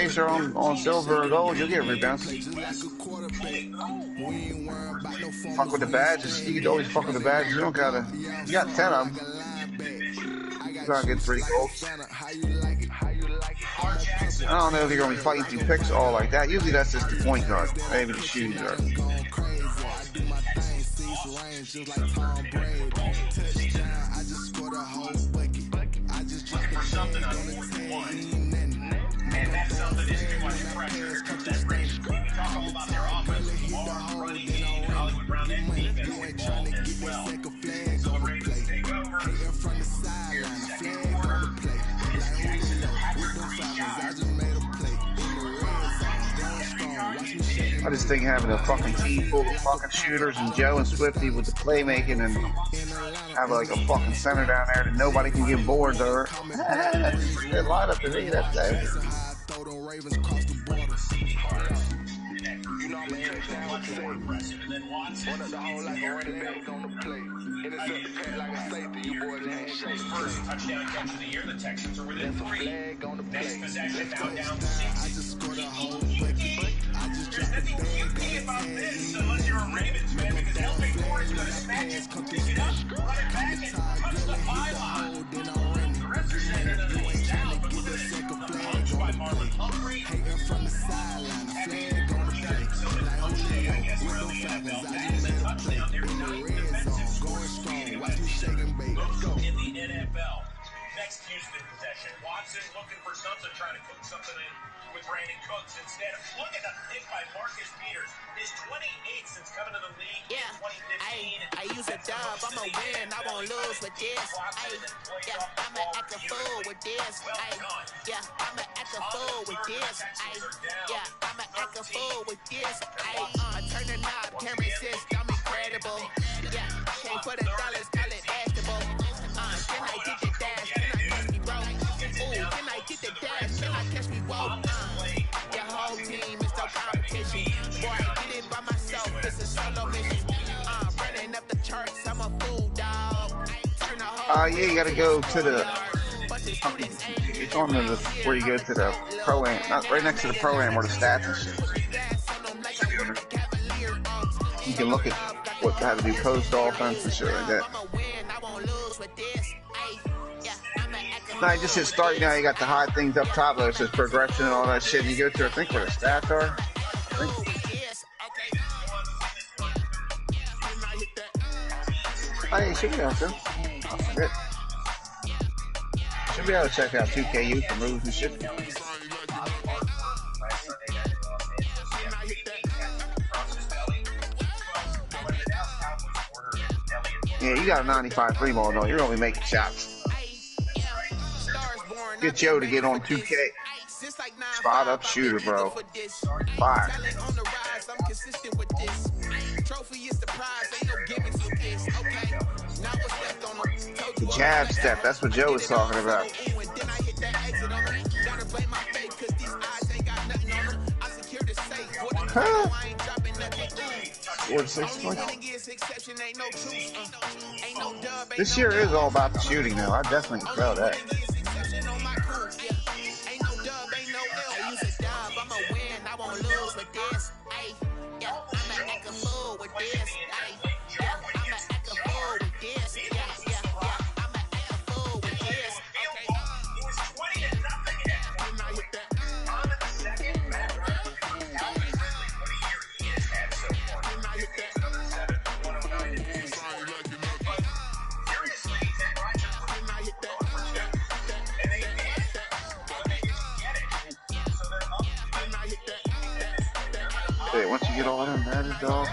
chaser on silver or gold, you'll get rebounds. Fuck with the badges. You can always fuck with the badges. You don't gotta. You got 10 of them. You gotta get 3 golds. I don't know if you're gonna be fighting through picks all like that. Usually that's just the point guard, maybe the shooting guard. Something on 41. And that's something is too much pressure. That range. We can talk all about their offense, arm, running game, Hollywood Brown, and defense involved as well. So the Ravens take over. Second quarter. It's Jackson to Patrick 3 shots. I just think having a fucking team full of fucking shooters and Joe and Swifty with the playmaking and have like a fucking center down there that nobody can get boards over. That's a good lineup to me, that's it. And then Watson. His first touchdown catch of the year. The Texans are within 3. Next possession, now down 6. There's nothing cute about this unless you're a Ravens fan, because Elvin Gordon's going to smack it, pick it up, run it back, and punch the pylon. The rest are saying that he's down. Look at this. Punch by Marlon Humphrey. Heavy so did O'Shea, I guess, for the NFL. That is a touchdown. There's 9 defensive scores in the NFL. Next Houston possession. Watson looking for something, trying to cook something in with Brandon Cooks instead. Look at the pick by Marcus Peters. His 28th since coming to the league in 2015. I use a dub, I'ma win, I won't lose with this. I'ma act a fool with this. I'ma act a fool with this. I'ma act a fool with this. Turn the knob, can't resist, I'm incredible. Can't put $1, call it basketball. Can I get the dash? Can I catch me broke? Ooh, can I get the dash? Can I catch me woke? Your whole team is no competition. Boy, I did it by myself, it's a solo mission. Running up the charts, I'm a fool, dog. Yeah, you gotta go to the. It's on the where you go to the pro-am, not right next to the pro-am where the stats and shit. You can look at how to do post offense and shit like that. No, you just hit start now. You got the high things up top there. It says progression and all that shit. And you go to, I think, where the stats are. Oh, yeah, you should be able to. I forget. Should be able to check out 2KU for moves and shit. Yeah, you got a 95 free ball, though. You're only making shots. Get Joe to get on 2K. Spot up shooter, bro. Fire. The jab step, that's what Joe was talking about. Huh? 4-6 points. This year is all about the shooting now. I definitely can tell that. Once you get all them Madden, dog.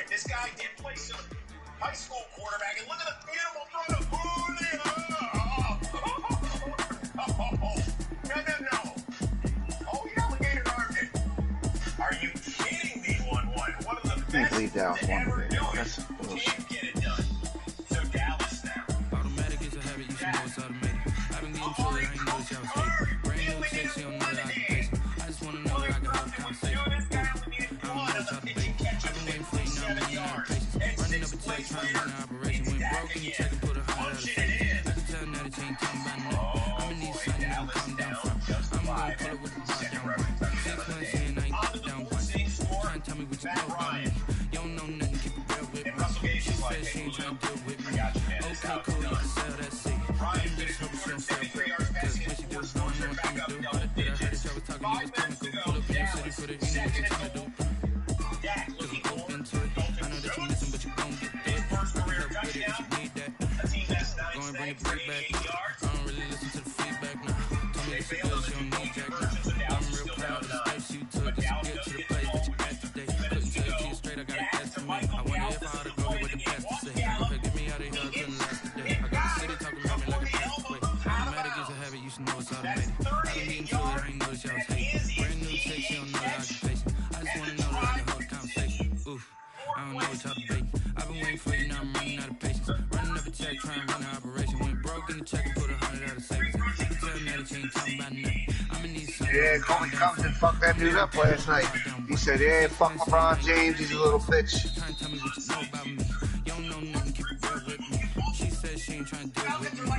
This guy did play some high school quarterback, and look at the beautiful throw to No. Oh, yeah, alligator armed it. Are you kidding me, 1-1? One of the best to ever do it. Can't get it done. So Dallas now. Automatic is a habit, you should know it's automated. I've been getting to it, I ain't noticed y'all was know about me. You don't know nothing, keep it real with me. She said she ain't trying to deal with me. Okay, cool, you can sell that seat. I'm just hoping she don't feel good. Cause when she do, I don't know what I'm gonna do. But I heard that y'all was talking, you was comical. Pull up in your city, put it, you know what you're trying to do. Cause I'm open to it. I know that you're missing, but you gon' get through it. Help with it if you need that. Go and bring the brick back. I don't really listen to the feedback now. Told me it's a good, she don't need jack now. I'm real proud of the steps you took just to get to the place that you at today. Couldn't tell you straight, I got an estimate. I wonder if I ought to go with the best to say. Okay, get me out of here, I couldn't last today. I got the city talking about me like a pathway. Automatic is a habit, you should know it's automated. I've been getting to it, I ain't noticed y'all was hating. Brand new chick, she don't know the occupation. I just wanna know that I can hold a conversation. Oof, I don't know what y'all debating. I've been waiting for you, now I'm running out of patience. Running up a check, trying to run an operation. Went broke in the check and put 100 out of savings. You can tell me that you ain't talking about nothing. I'm gonna need something. Yeah, Kobe Compton fucked that dude up last night. He said, yeah, fuck LeBron James, he's a little bitch. Trying to tell me what you know about me. You don't know nothing, keep it real with me. She said she ain't trying to deal with me.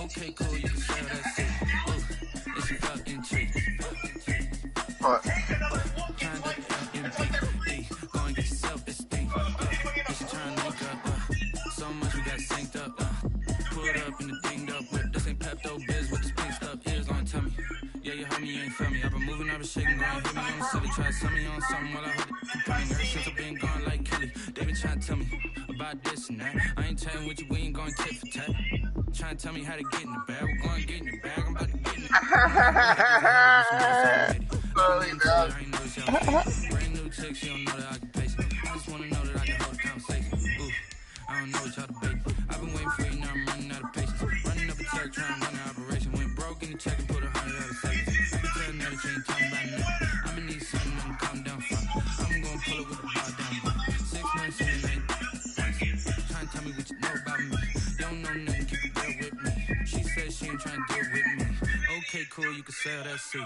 Okay, cool, you can sell that shit. Ooh, it's a fucking treat. What? Trying to MVP. Go and get self-esteem. It's trying to link up. So much we got synced up. Put up in the dinged up whip. This ain't Pepto-Biz with this pink stuff. Ears on tummy. Yeah, you heard me, you ain't feel me. I've been moving, I've been shaking, going hit me on the silly. Try to sell me on something while I heard it complaining. Ever since I've been gone like Kelly, they been trying to tell me about this and that. I ain't chatting with you, we ain't going tit for tat. Trying to tell me how to get in the bag. We're going to get in the bag, I'm about to get in the bag. Brand new chick, she don't know the occupation. I just wanna know that I can hold a conversation. Ooh, I don't know what y'all debating. I've been waiting for you, now I'm running out of patience. Running up a check, trying to run an operation. Went broke in the check and put 100 out of savings. I can tell now that you ain't talking about nothing. I'ma need something to calm down from. I'm gonna pull it with the bar down. 6 months in, ain't trying to tell me what you know about me. You don't know nothing, keep it real with me. She said she ain't trying to deal with me. Okay, cool, you can sell that seat.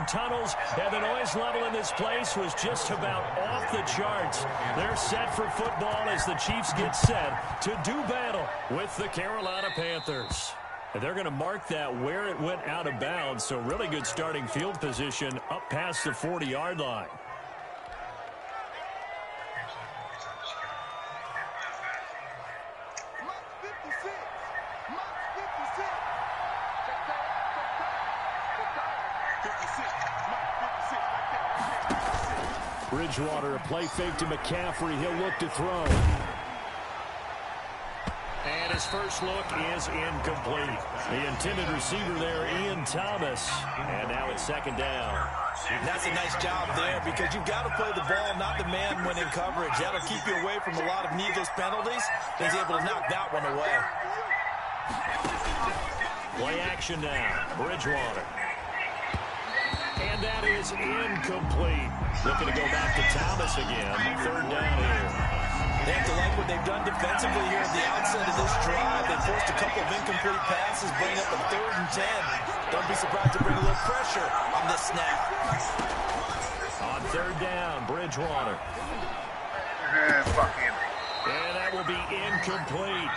Tunnels, and the noise level in this place was just about off the charts. They're set for football as the Chiefs get set to do battle with the Carolina Panthers. And they're going to mark that where it went out of bounds, so really good starting field position up past the 40-yard line. Bridgewater, a play fake to McCaffrey. He'll look to throw. And his first look is incomplete. The intended receiver there, Ian Thomas. And now it's second down. That's a nice job there because you've got to play the ball, not the man when in coverage. That'll keep you away from a lot of needless penalties. He's able to knock that one away. Play action now. Bridgewater. And that is incomplete. Looking to go back to Thomas again. Third down here. They have to like what they've done defensively here at the outset of this drive. They forced a couple of incomplete passes, bring up a 3rd and 10. Don't be surprised to bring a little pressure on this snap. On third down, Bridgewater. Fuck him. And that will be incomplete.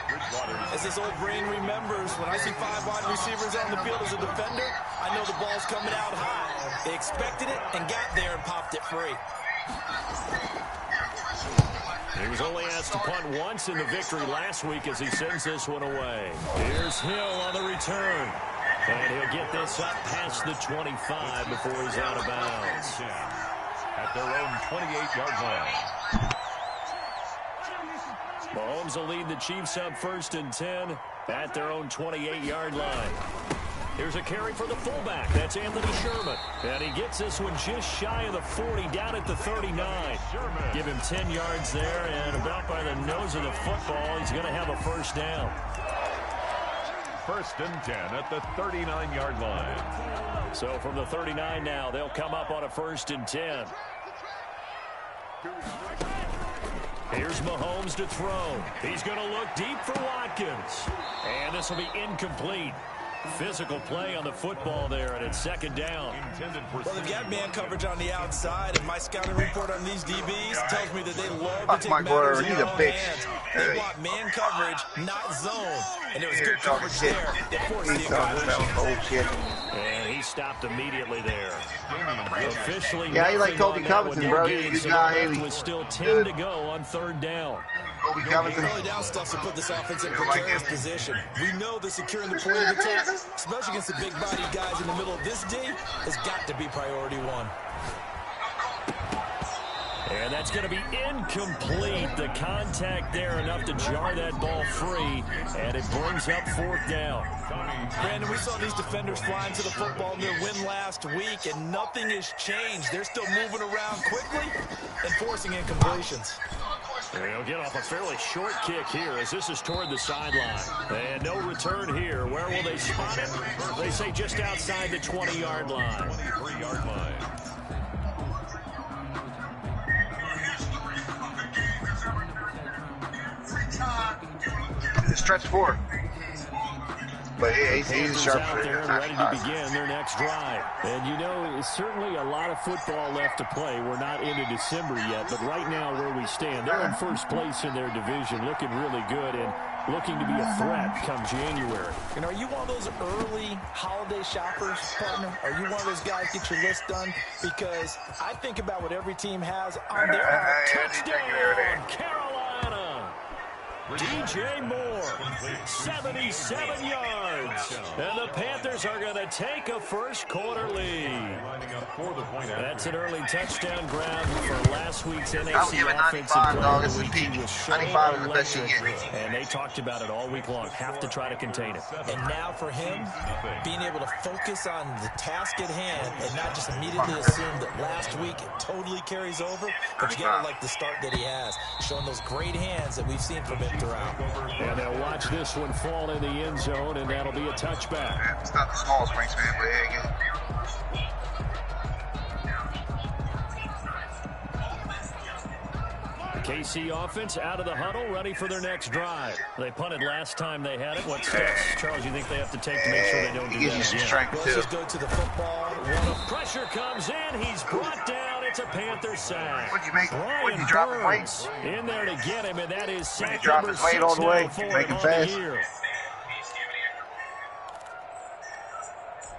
As this old brain remembers, when I see 5 wide receivers on the field as a defender, I know the ball's coming out high. They expected it and got there and popped it free. He was only asked to punt once in the victory last week as he sends this one away. Here's Hill on the return. And he'll get this up past the 25 before he's out of bounds. At their own 28-yard line. Mahomes will lead the Chiefs up 1st and 10 at their own 28-yard line. Here's a carry for the fullback. That's Anthony Sherman. And he gets this one just shy of the 40, down at the 39. Give him 10 yards there, and about by the nose of the football, he's going to have a first down. 1st and 10 at the 39-yard line. So from the 39 now, they'll come up on a 1st and 10. Here's Mahomes to throw. He's going to look deep for Watkins. And this will be incomplete. Physical play on the football there, and it's second down. Well, they've got man coverage on the outside, and my scouting report on these DBs tells me that they love to take matters in their own hands. They want man coverage, not zone. And there was good coverage there. They forced the incompletion. And he stopped immediately there. Officially, yeah, he like Kobe Covington, bro. He's not Haley. With still 10 to go on third down. Kobe Covington. Early down stuff to put this offense in precarious position. We know that securing the point of attack, especially against the big body guys in the middle of this D, has got to be priority one. And that's going to be incomplete. The contact there enough to jar that ball free, and it brings up fourth down. Brandon, we saw these defenders flying to the football in their win last week, and nothing has changed. They're still moving around quickly and forcing incompletions. They'll get off a fairly short kick here as this is toward the sideline. And no return here. Where will they spot it? They say just outside the 20-yard line. 23-yard line. Stretch four. But yeah, he's a sharp out there and ready to begin their next drive. And you know, it's certainly a lot of football left to play. We're not into December yet, but right now where we stand, they're in first place in their division, looking really good and looking to be a threat come January. And are you one of those early holiday shoppers, partner? Are you one of those guys get your list done? Because I think about what every team has on their touchdown, Carolina. DJ Moore, 77 yards. And the Panthers are going to take a first quarter lead. That's an early touchdown grab for last week's NFC offensive player of the week. He was so electric, and they talked about it all week long. Have to try to contain it. And now for him, being able to focus on the task at hand and not just immediately assume that last week it totally carries over, but you got to like the start that he has, showing those great hands that we've seen from him throughout. And they'll watch this one fall in the end zone, and that'll be a touchback. It's not the smallest wingspan, but yeah, again. KC offense out of the huddle, ready for their next drive. They punted last time they had it. What steps, Charles, you think they have to take to make sure they don't do that again? Strength Let's just go to the football. Pressure comes in. He's brought down. It's a Panther sack. What'd you make? What'd you drop his weight? In there to get him, and that is sack drop number his weight all the way. Make him fast.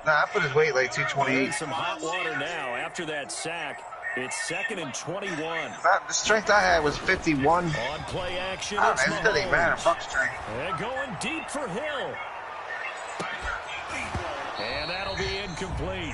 Nah, I put his weight like 228. Some hot water now after that sack. It's 2nd and 21. The strength I had was 51. On play action, it's it doesn't even matter. Fuck strength. And going deep for Hill. And that'll be incomplete.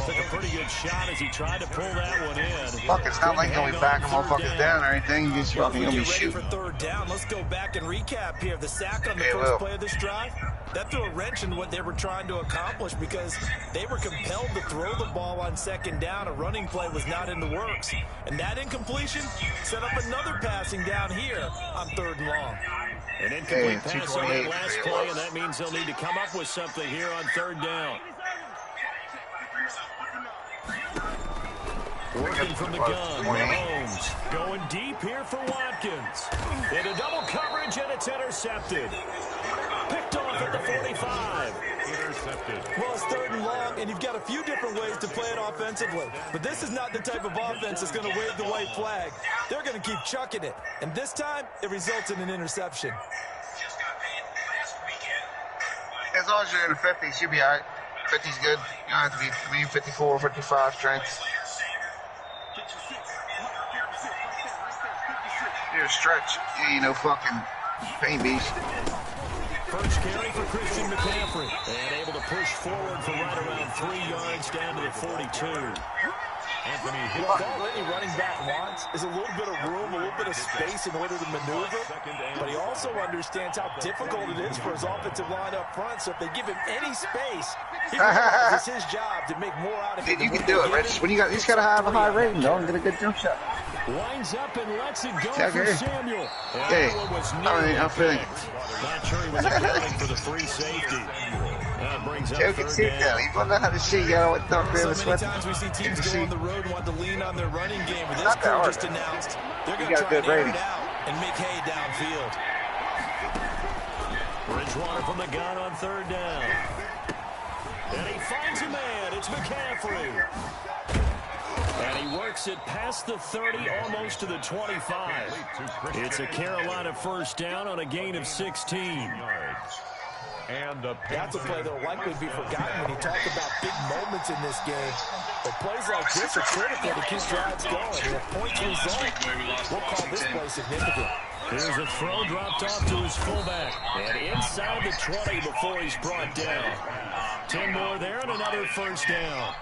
Took a pretty good shot as he tried to pull that one in. Fuck, it's not like he'll be backing motherfuckers down or anything. He's just fucking gonna be shooting. For third down, let's go back and recap here. The sack on the first play of this drive, that threw a wrench in what they were trying to accomplish because they were compelled to throw the ball on second down. A running play was not in the works. And that incompletion set up another passing down here on 3rd and long. An incomplete pass on that last play, and that means they'll need to come up with something here on 3rd down. Working from the gun, Mahomes going deep here for Watkins. Into double coverage, and it's intercepted. Picked off at the 45. Intercepted. Well, it's 3rd and long, and you've got a few different ways to play it offensively. But this is not the type of offense that's going to wave the white flag. They're going to keep chucking it. And this time, it results in an interception. As long as you're in the 50s, you'll be all right. 50's good. You don't have to be 54, 55 strength. You're a stretch. You ain't no fucking pain beast. First carry for Christian McCaffrey. And able to push forward for right around 3 yards down to the 42. What any running back wants is a little bit of room, a little bit of space in order to maneuver. But he also understands how difficult it is for his offensive line up front. So if they give him any space, he realizes it's his job to make more out of it. You can do it, Rich. When he's got to have a high rating, though, and get a good jump shot. Winds up and lets it go for Samuel. Hey, I'm feeling. Not sure he was accounting for the free safety. Joe can see that. He doesn't know how to see. You know what? So many times we see teams go on the road and want to lean on their running game. But this crew just announced they're going to try and air it out. and make hay downfield. Bridgewater from the gun on third down. And he finds a man. It's McCaffrey. And he works it past the 30, almost to the 25. It's a Carolina first down on a gain of 16. And that's a play that will likely be forgotten when you talk about big moments in this game. But plays like this are critical to keep drives going. And if points result, we'll call this play significant. Here's a throw dropped off to his fullback. And inside the 20 before he's brought down. 10 more there and another first down.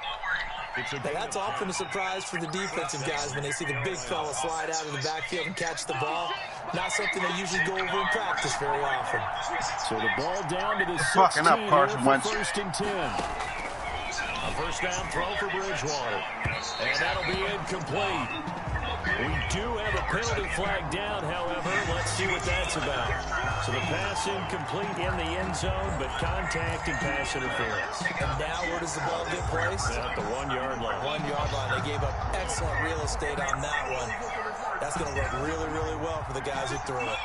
That's often a surprise for the defensive guys when they see the big fella slide out of the backfield and catch the ball. Not something they usually go over in practice very often. So the ball down to the 16 fucking up, Carson Wentz. First and 10. A first down throw for Bridgewater. And that'll be incomplete. We do have a penalty flag down, however. Let's see what that's about. So the pass incomplete in the end zone, but contact and pass interference. And now where does the ball get placed? At the 1 yard line. 1 yard line. They gave up excellent real estate on that one. That's going to work really, really well for the guys who threw it.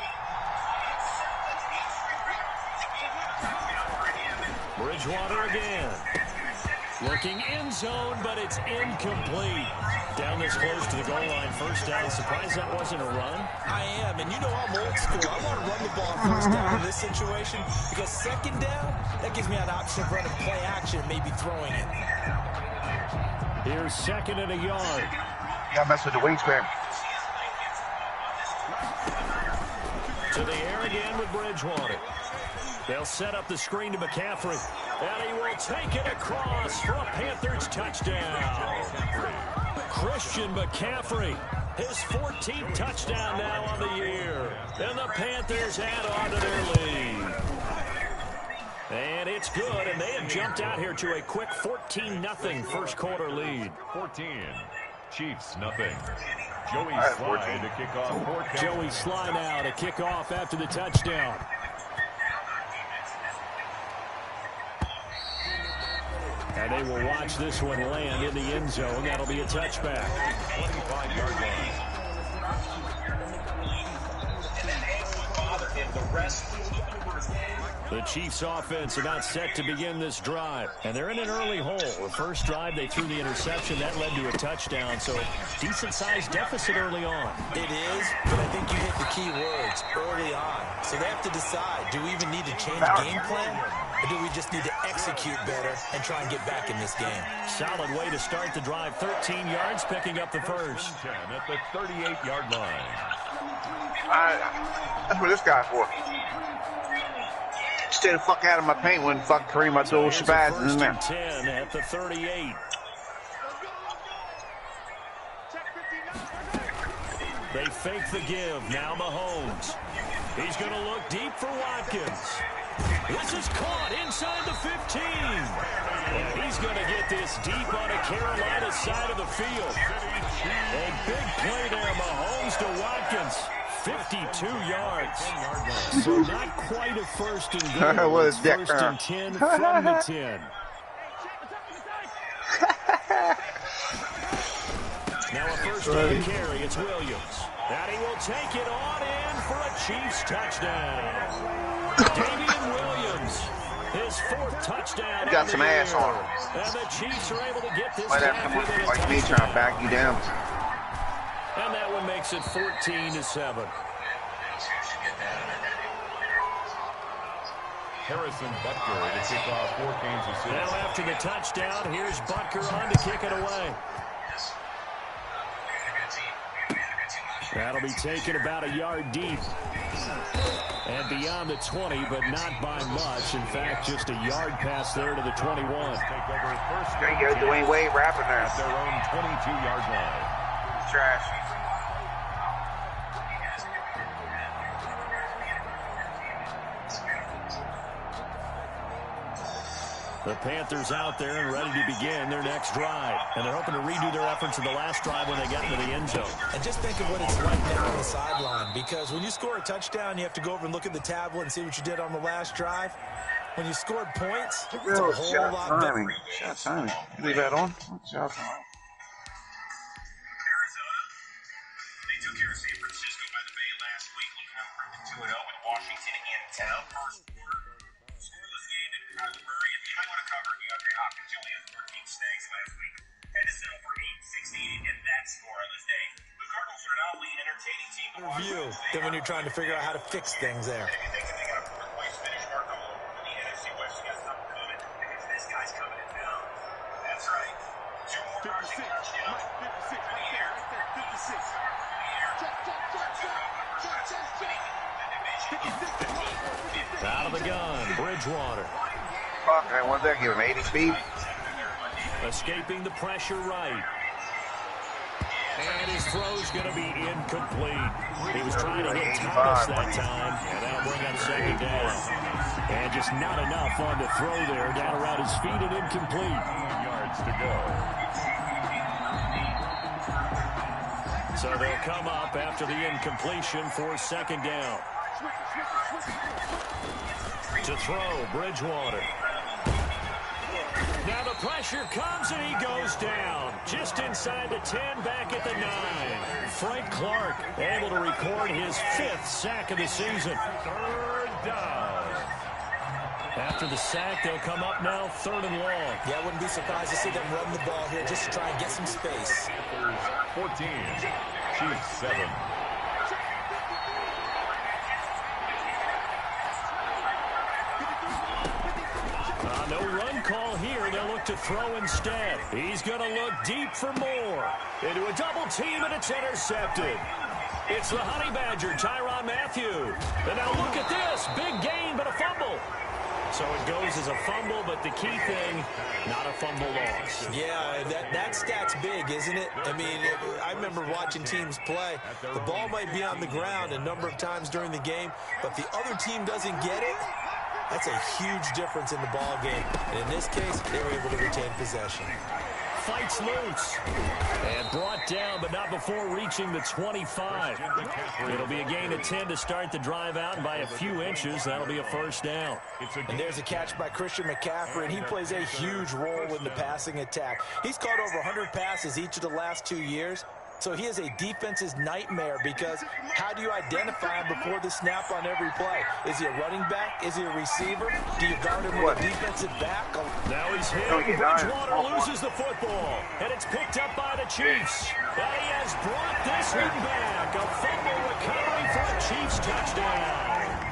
Bridgewater again. Looking end zone, but it's incomplete. Down this close to the goal line, first down. Surprised that wasn't a run? I am, and you know I'm old school. I want to run the ball first down in this situation because second down, that gives me an option of running play action, maybe throwing it. Here's second and a yard. You gotta mess with the wingspan. To the air again with Bridgewater. They'll set up the screen to McCaffrey. And he will take it across for a Panthers touchdown. Christian McCaffrey, his 14th touchdown now on the year. And the Panthers add on to their lead. And it's good, and they have jumped out here to a quick 14-0 first quarter lead. 14, Chiefs nothing. Joey Sly to kick off. Joey Sly now to kick off after the touchdown. And they will watch this one land in the end zone. That'll be a touchback. 25-yard line. The Chiefs offense about set to begin this drive. And they're in an early hole. The first drive, they threw the interception. That led to a touchdown. So decent-sized deficit early on. It is, but I think you hit the key words early on. So they have to decide, do we even need to change game plan? Or do we just need to execute better and try and get back in this game? Solid way to start the drive. 13 yards, picking up the first. 10 at the 38-yard line. That's what this guy's for. Stay the fuck out of my paint when fuck Kareem Abdul-Jabbar is in there. 10 at the 38. They fake the give. Now Mahomes. He's going to look deep for Watkins. This is caught inside the 15. And he's going to get this deep on the Carolina side of the field. A big play there, Mahomes to Watkins. 52 yards. So not quite a first and goal. It's first and 10 from the 10. Now a first down carry. It's Williams. And he will take it on in for a Chiefs touchdown. Damian Williams, his 4th touchdown. You got some ass on him. And the Chiefs are able to get this Might have to look like me trying to back you down. And that one makes it 14-7. Harrison Butker to kick off for Kansas City. Now after the touchdown, here's Butker on to kick it away. That'll be taken about a yard deep. And beyond the 20, but not by much. In fact, just a yard pass there to the 21. Take over first. There you go, Dwayne Wade rapping there. At their own 22-yard line. Trash. The Panthers out there and ready to begin their next drive. And they're hoping to redo their efforts of the last drive when they got into the end zone. And just think of what it's like now on the sideline. Because when you score a touchdown, you have to go over and look at the tablet and see what you did on the last drive. When you scored points, it's a whole lot better. Shot timing. Leave that on. Shot timing. Arizona, they took care of San Francisco by the Bay last week, looking to improve to 2-0 with Washington in town. First quarter, scoreless game in Colbury. If you might want to cover DeAndre Hopkins, you only had 14 snags last week. Had to settle for 8-16 in that scoreless day. The Cardinals are an oddly entertaining team. Review than when you're trying to figure out how to fix things there. If you think that they got a fourth-place finish mark all over the NFC West, you got something coming because this guy's coming in town. That's right. 2 more rushing touchdowns. 56 right there. 56. Out of the gun, Bridgewater. Fuck, what's that give him? 80 speed? Escaping the pressure right. And his throw's going to be incomplete. He was trying to hit Thomas that time, and that'll bring up second down. And just not enough on the throw there, down around his feet and incomplete. 2 yards to go. So they'll come up after the incompletion for second down. To throw, Bridgewater. Now the pressure comes and he goes down. Just inside the 10, back at the 9. Frank Clark able to record his 5th sack of the season. 3rd down. After the sack, they'll come up now 3rd and long. Yeah, I wouldn't be surprised to see them run the ball here just to try and get some space. 14. Chiefs 7. No run call here. They'll look to throw instead. He's going to look deep for more. Into a double team, and it's intercepted. It's the Honey Badger, Tyrann Mathieu. And now look at this. Big gain, but a fumble. So it goes as a fumble, but the key thing, not a fumble loss. Yeah, that stat's big, isn't it? I mean, I remember watching teams play. The ball might be on the ground a number of times during the game, but if the other team doesn't get it, that's a huge difference in the ball game. And in this case, they were able to retain possession. Fights loose. And brought down, but not before reaching the 25. It'll be a gain of 10 to start the drive out, and by a few inches, that'll be a first down. And there's a catch by Christian McCaffrey, and he plays a huge role in the passing attack. He's caught over 100 passes each of the last 2 years. So he is a defense's nightmare because how do you identify him before the snap on every play? Is he a running back? Is he a receiver? Do you guard him with a defensive back? Now he's hit. Bridgewater loses the football, and it's picked up by the Chiefs. And he has brought this one back. A fumble recovery for a Chiefs touchdown.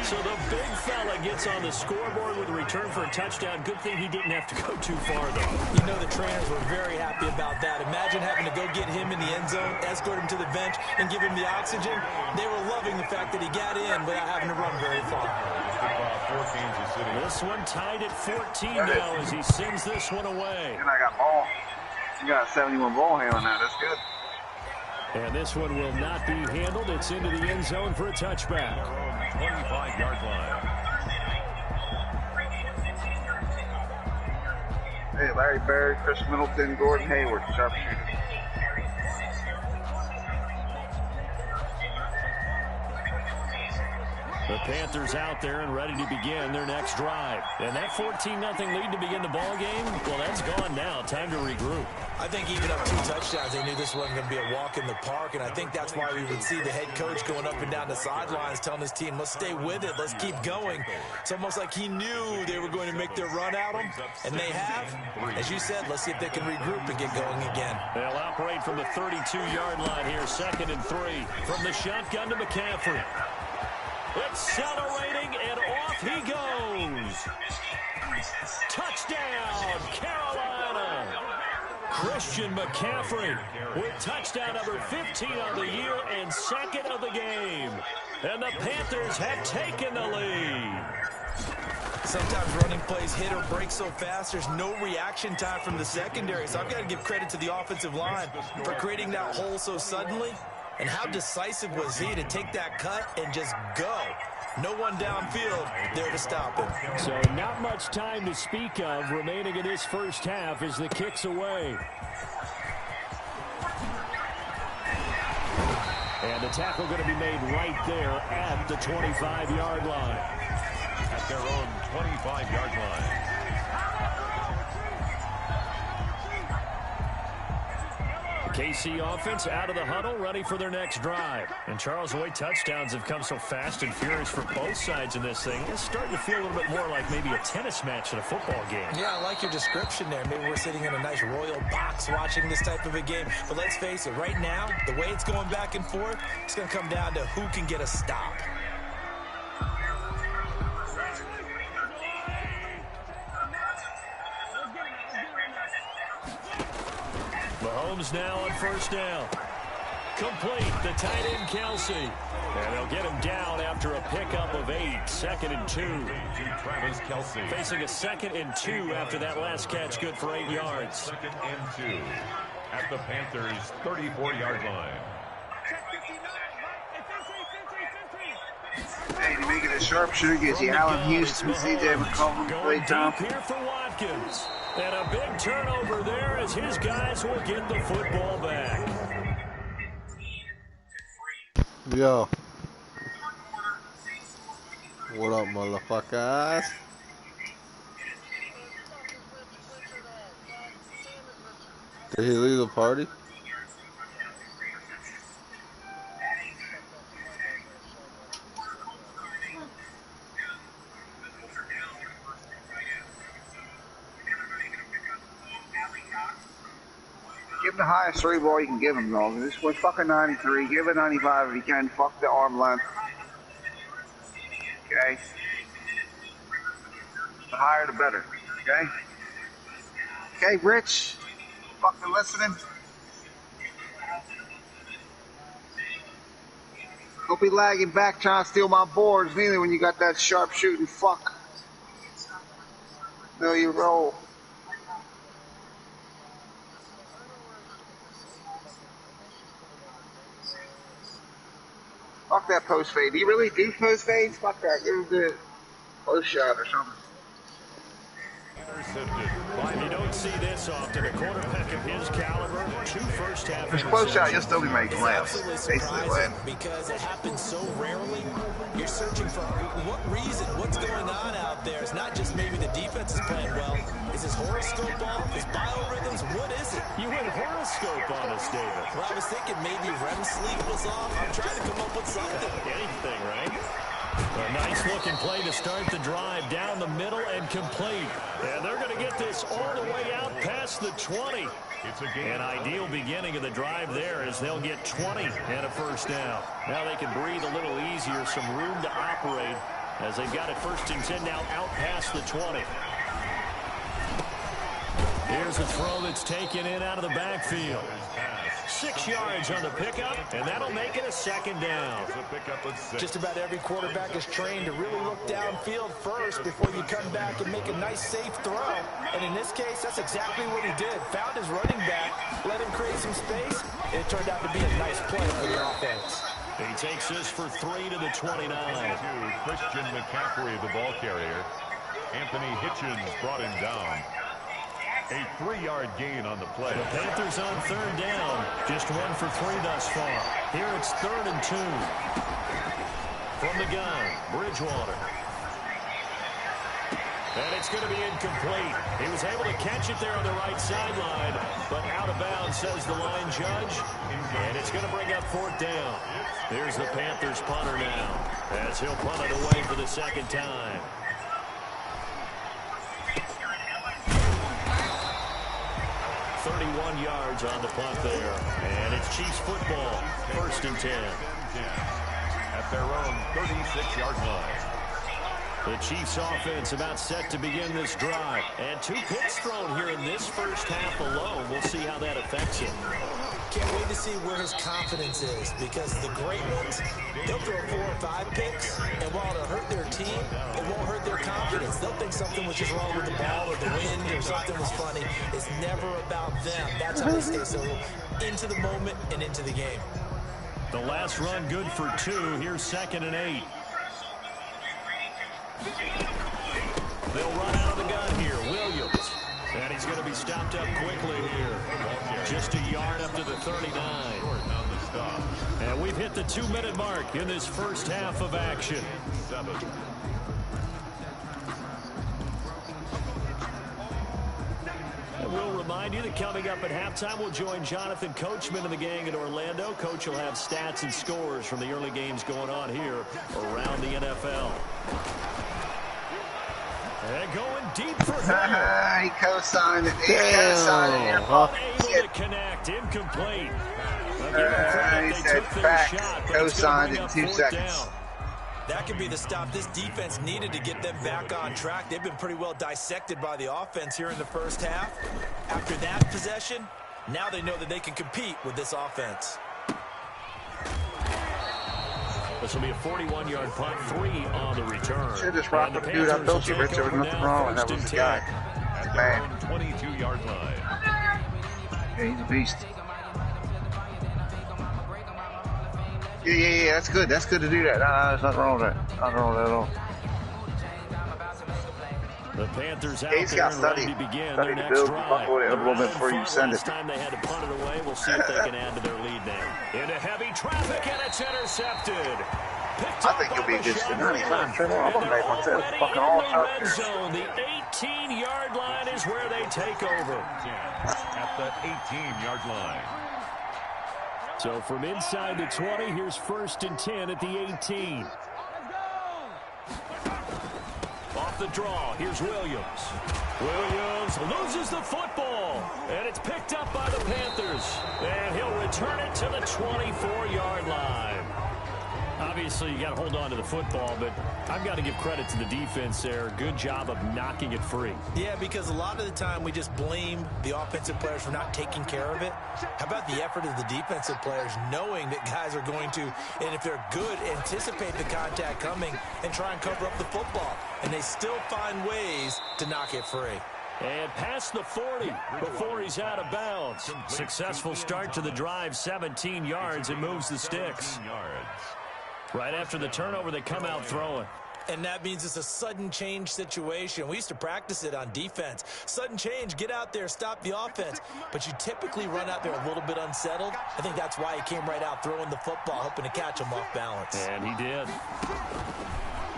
So the big fella gets on the scoreboard with a return for a touchdown. Good thing he didn't have to go too far, though. You know the trainers were very happy about that. Imagine having to go get him in the end zone, escort him to the bench, and give him the oxygen. They were loving the fact that he got in without having to run very far. This one tied at 14 now as he sends this one away. And I got ball. You got a 71 ball handle now. That's good. And this one will not be handled. It's into the end zone for a touchback. 25-yard line. Hey, Larry Bird, Chris Middleton, Gordon Hayward, sharpshooter. The Panthers out there and ready to begin their next drive. And that 14-0 lead to begin the ball game, well, that's gone now. Time to regroup. I think even up 2 touchdowns, they knew this wasn't going to be a walk in the park, and I think that's why we would see the head coach going up and down the sidelines telling his team, let's stay with it, let's keep going. It's almost like he knew they were going to make their run at him, and they have. As you said, let's see if they can regroup and get going again. They'll operate from the 32-yard line here, 2nd and 3. From the shotgun to McCaffrey. Accelerating, and off he goes. Touchdown, Carolina. Christian McCaffrey with touchdown number 15 on the year and 2nd of the game. And the Panthers have taken the lead. Sometimes running plays hit or break so fast, there's no reaction time from the secondary. So I've got to give credit to the offensive line for creating that hole so suddenly. And how decisive was he to take that cut and just go? No one downfield there to stop him. So not much time to speak of remaining in this first half as the kick's away. And the tackle going to be made right there at the 25-yard line. At their own 25-yard line. KC offense out of the huddle, ready for their next drive. And Charles, the way touchdowns have come so fast and furious for both sides in this thing, it's starting to feel a little bit more like maybe a tennis match in a football game. Yeah, I like your description there. Maybe we're sitting in a nice royal box watching this type of a game. But let's face it, right now, the way it's going back and forth, it's going to come down to who can get a stop. Mahomes now on first down. Complete, the tight end Kelsey. And they'll get him down after a pickup of 8. 2nd and 2. Travis Kelsey. Facing a 2nd and 2 after that last catch, good for 8 yards. 2nd and 2 at the Panthers' 34-yard line. Hey, to make it a sharpshooter, gives you Allen Houston, CJ McCollum, Clay Thompson. Here for Watkins. And a big turnover there as his guys will get the football back. Yo. What up, motherfuckers? Did he leave the party? Give him the highest 3 ball you can give him, though. This was fucking 93. Give it 95 if you can. Fuck the arm length. Okay? The higher, the better. Okay? Okay, Rich? Fucking listening? Don't be lagging back trying to steal my boards, neither, when you got that sharp shooting fuck. No, you roll. Fuck that post fade. Do you really do post fades? Fuck that. Give him the post shot or something. You don't see this often. A quarterback of his caliber, 2 first half. This close shot, you'll still be making laps. Basically, Lynn. Because it happens so rarely. You're searching for what reason, what's going on out there. It's not just maybe the defense is playing well. Is his horoscope off? His biorhythms? What is it? You went horoscope on us, David. Well, I was thinking maybe REM sleep was off. I'm trying to come up with something. Anything, right? A nice-looking play to start the drive down the middle and complete. And they're going to get this all the way out past the 20. An ideal beginning of the drive there as they'll get 20 and a first down. Now they can breathe a little easier, some room to operate as they've got it 1st and 10 now out past the 20. Here's a throw that's taken in out of the backfield. 6 yards on the pickup, and that'll make it a 2nd down. Just about every quarterback is trained to really look downfield first before you come back and make a nice, safe throw. And in this case, that's exactly what he did. Found his running back, let him create some space, and it turned out to be a nice play for the offense. He takes this for 3 to the 29. Christian McCaffrey, the ball carrier. Anthony Hitchens brought him down. A 3-yard gain on the play. The Panthers on 3rd down. Just 1 for 3 thus far. Here it's 3rd and 2. From the gun, Bridgewater. And it's going to be incomplete. He was able to catch it there on the right sideline, but out of bounds, says the line judge. And it's going to bring up 4th down. Here's the Panthers punter now, as he'll punt it away for the 2nd time. Yards on the punt there. And it's Chiefs football. 1st and 10. At their own 36-yard line. The Chiefs offense about set to begin this drive. And 2 picks thrown here in this first half alone. We'll see how that affects him. Can't wait to see where his confidence is, because the great ones, they'll throw 4 or 5 picks, and while it'll hurt their team, it won't hurt their confidence. They'll think something was just wrong with the ball or the wind or something was funny. It's never about them. That's how they stay so into the moment and into the game. The last run good for 2. Here's 2nd and 8. They'll run out of the gun here. Williams. And he's going to be stopped up quickly here. Just a yard up to the 39. And we've hit the 2-minute mark in this first half of action. will remind you that coming up at halftime, we'll join Jonathan Coachman and the gang in Orlando. Coach will have stats and scores from the early games going on here around the NFL. And going deep for Hill. He co-signed it. He co-signed it. Unable to connect. Incomplete. He said back. Co-signed in 2 seconds. That could be the stop this defense needed to get them back on track. They've been pretty well dissected by the offense here in the first half. After that possession, now they know that they can compete with this offense. This will be a 41-yard punt, 3 on the return. Should just rock with the dude I built you, Rich. There was nothing wrong with that. Was the guy. Man. 22-yard line. Yeah, he's a beast. Yeah. That's good. That's good to do that. No, there's nothing wrong with that. Nothing wrong with that at all. The Panthers out He's got there study. ready to begin Study their to next build drive. a little bit before you send it. Last time they had to punt it away. We'll see if they can add to their lead now. Into heavy traffic, and it's intercepted. I think he'll be just the 95. Trevor, I'm going to make myself fucking all touchdowns. Zone. The 18-yard line is where they take over. At the 18-yard line. So from inside the 20, here's 1st and 10 at the 18. Off the draw, here's Williams. Williams loses the football, and it's picked up by the Panthers. And he'll return it to the 24-yard line. Obviously, you got to hold on to the football, but I've got to give credit to the defense there. Good job of knocking it free. Yeah, because a lot of the time we just blame the offensive players for not taking care of it. How about the effort of the defensive players knowing that guys are going to, and if they're good, anticipate the contact coming and try and cover up the football. And they still find ways to knock it free. And past the 40 before he's out of bounds. Successful start to the drive, 17 yards, and moves the sticks. Right after the turnover, they come out throwing. And that means it's a sudden change situation. We used to practice it on defense. Sudden change, get out there, stop the offense. But you typically run out there a little bit unsettled. I think that's why he came right out throwing the football, hoping to catch him off balance. And he did.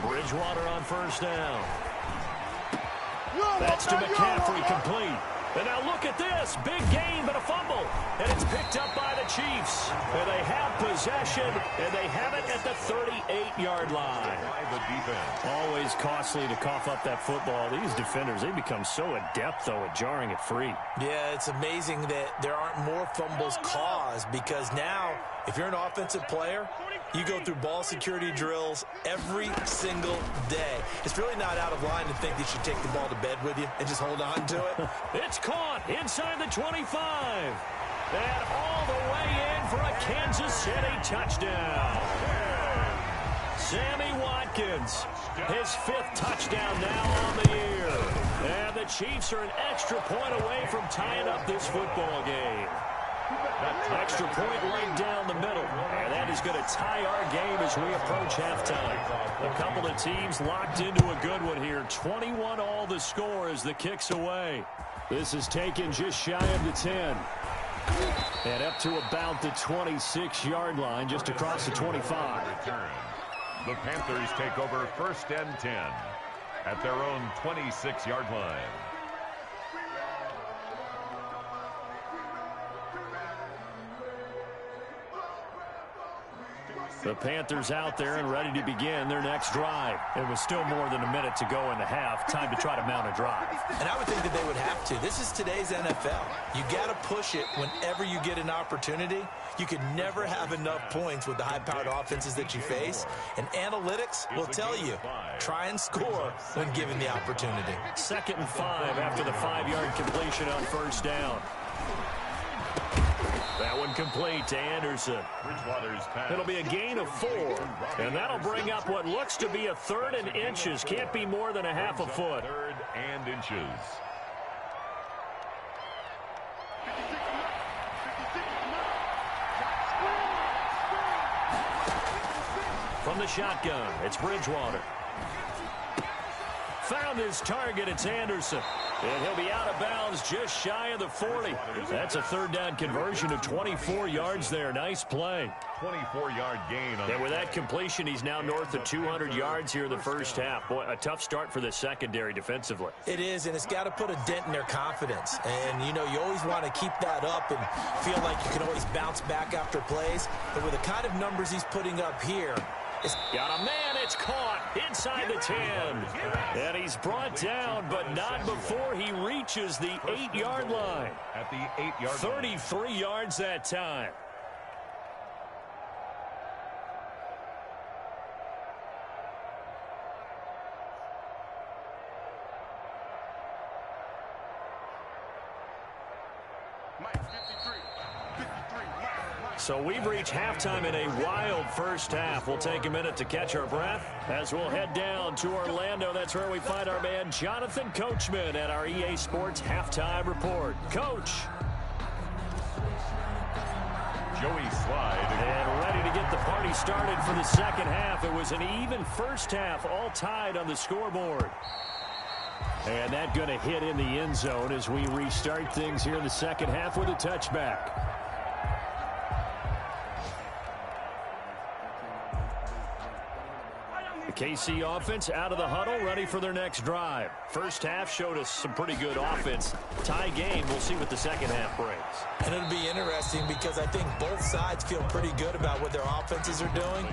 Bridgewater on 1st down. That's to McCaffrey, complete. And now look at this. Big gain, but a fumble. And it's picked up by the Chiefs. And they have possession, and they have it at the 38-yard line. Always costly to cough up that football. These defenders, they become so adept, though, at jarring it free. Yeah, it's amazing that there aren't more fumbles caused, because now, if you're an offensive player, you go through ball security drills every single day. It's really not out of line to think that you should take the ball to bed with you and just hold on to it. It's caught inside the 25. And all the way in for a Kansas City touchdown. Sammy Watkins, his 5th touchdown now on the year. And the Chiefs are an extra point away from tying up this football game. Extra point right down the middle. And that is going to tie our game as we approach halftime. A couple of teams locked into a good one here. 21 all the score as the kick's away. This is taken just shy of the 10. And up to about the 26-yard line, just across the 25. The Panthers take over 1st and 10 at their own 26-yard line. The Panthers out there and ready to begin their next drive. It was still more than a minute to go in the half. Time to try to mount a drive. And I would think that they would have to. This is today's NFL. You got to push it whenever you get an opportunity. You could never have enough points with the high-powered offenses that you face. And analytics will tell you, try and score when given the opportunity. 2nd and 5 after the 5-yard completion on 1st down. That one complete to Anderson. It'll be a gain of 4. And that'll bring up what looks to be a 3rd and inches. Can't be more than a half a foot. 3rd and inches. From the shotgun, it's Bridgewater. Found his target, it's Anderson. And he'll be out of bounds just shy of the 40. That's a third down conversion of 24 yards there. Nice play. 24-yard gain. And with that completion, he's now north of 200 yards here in the first half. Boy, a tough start for the secondary defensively. It is, and it's got to put a dent in their confidence. And, you know, you always want to keep that up and feel like you can always bounce back after plays. But with the kind of numbers he's putting up here, it's got a man, it's caught inside the 10. And he's brought down, but not before he reaches the 8-yard line. At the 8-yard line. 33 yards that time. So we've reached halftime in a wild first half. We'll take a minute to catch our breath as we'll head down to Orlando. That's where we find our man Jonathan Coachman at our EA Sports Halftime Report. Coach. Joey Slide. And ready to get the party started for the second half. It was an even first half, all tied on the scoreboard. And that going to hit in the end zone as we restart things here in the second half with a touchback. The KC offense out of the huddle, ready for their next drive. First half showed us some pretty good offense. Tie game, we'll see what the second half brings. And it'll be interesting because I think both sides feel pretty good about what their offenses are doing.